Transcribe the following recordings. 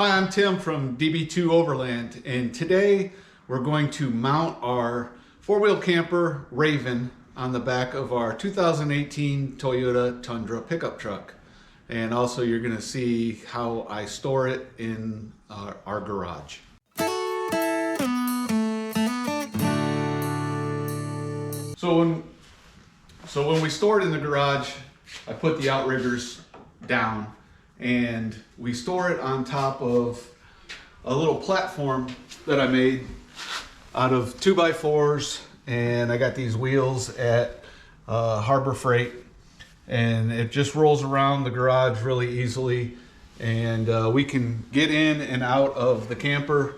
Hi, I'm Tim from DB2 Overland, and today we're going to mount our four-wheel camper Raven on the back of our 2018 Toyota Tundra pickup truck. And also you're going to see how I store it in our garage. So when we store it in the garage, I put the outriggers down and we store it on top of a little platform that I made out of 2x4s, and I got these wheels at Harbor Freight, and it just rolls around the garage really easily, and we can get in and out of the camper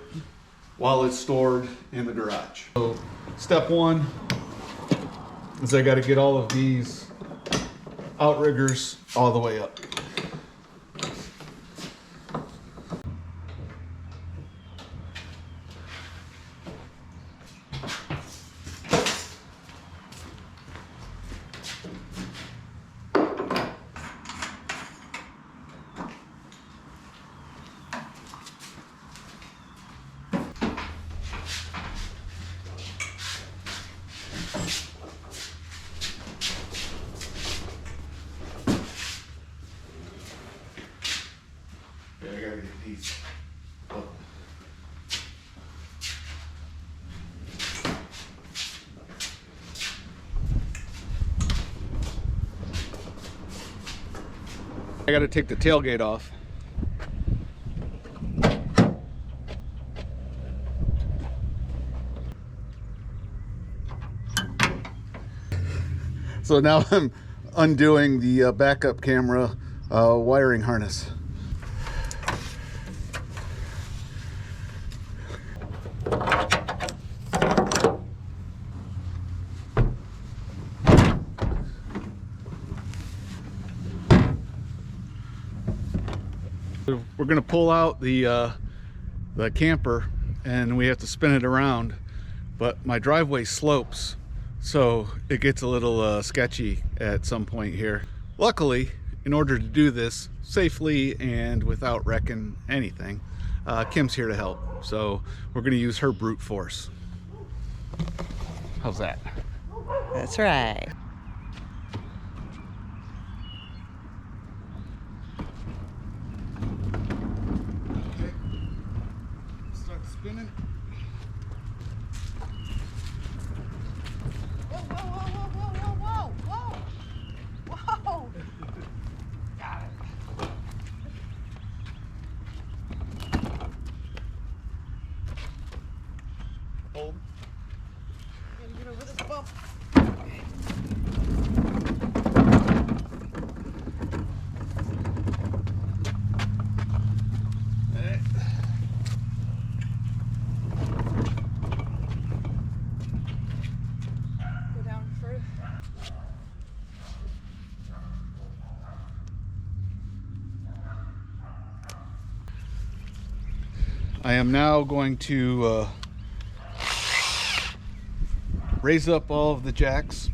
while it's stored in the garage. So step one is I got to get all of these outriggers all the way up. I gotta get these up. I gotta take the tailgate off. So now I'm undoing the backup camera wiring harness. We're going to pull out the camper and we have to spin it around, but my driveway slopes, so it gets a little sketchy at some point here. Luckily, in order to do this safely and without wrecking anything, Kim's here to help, so we're going to use her brute force. How's that? That's right. Spinning. Whoa, whoa, whoa, whoa, whoa, whoa, whoa, whoa. Got it. Hold. Gotta get over this bump. I am now going to raise up all of the jacks,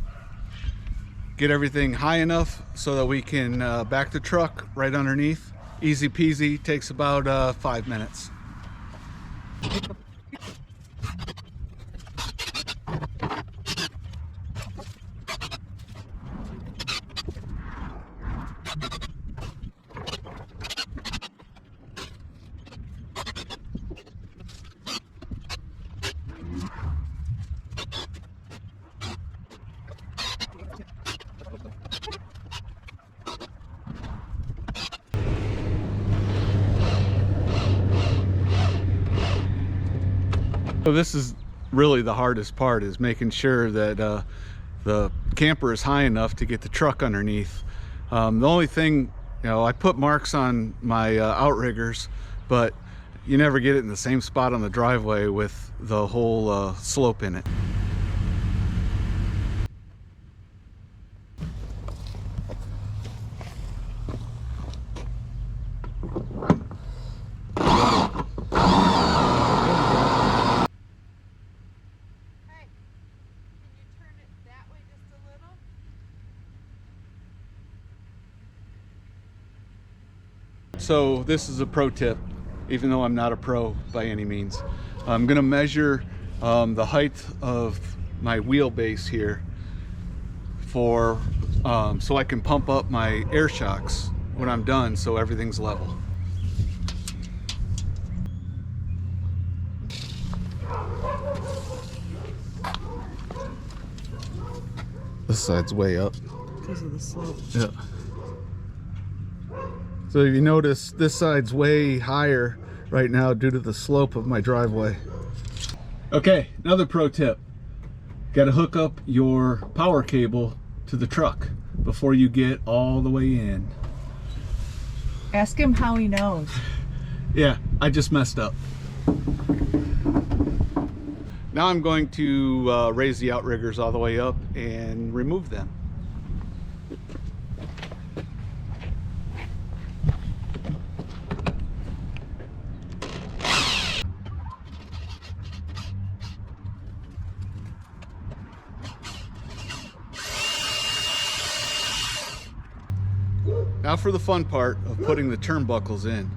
get everything high enough so that we can back the truck right underneath. Easy peasy, takes about 5 minutes. So this is really the hardest part, is making sure that the camper is high enough to get the truck underneath. The only thing, I put marks on my outriggers, but you never get it in the same spot on the driveway with the whole slope in it. So this is a pro tip. even though I'm not a pro by any means. I'm gonna measure the height of my wheelbase here for so I can pump up my air shocks when I'm done, so everything's level. This side's way up Because of the slope. yeah. So if you notice, this side's way higher right now due to the slope of my driveway. Okay, another pro tip. Got to hook up your power cable to the truck before you get all the way in. Ask him how he knows. Yeah, I just messed up. Now I'm going to raise the outriggers all the way up and remove them. Now for the fun part of putting the turnbuckles in.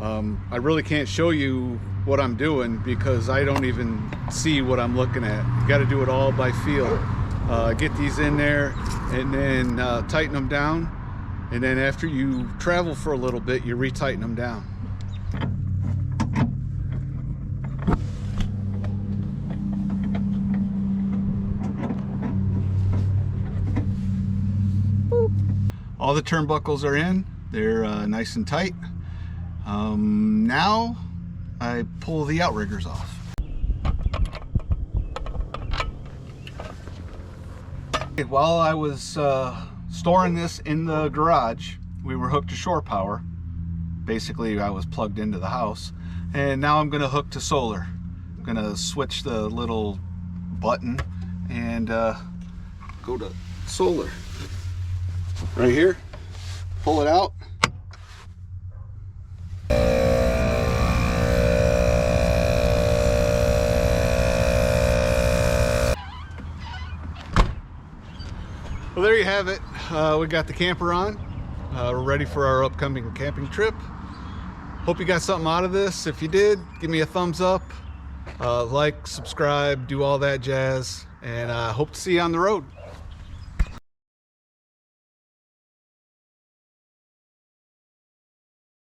I really can't show you what I'm doing because I don't even see what I'm looking at. You got to do it all by feel. Get these in there and then tighten them down, and then after you travel for a little bit, you retighten them down. All the turnbuckles are in. They're nice and tight. Now I pull the outriggers off. While I was storing this in the garage, we were hooked to shore power. Basically, I was plugged into the house, and now I'm going to hook to solar. I'm going to switch the little button and go to solar. Right here, pull it out. Well, there you have it. We got the camper on. We're ready for our upcoming camping trip. Hope you got something out of this. If you did, give me a thumbs up, like, subscribe, do all that jazz, and hope to see you on the road.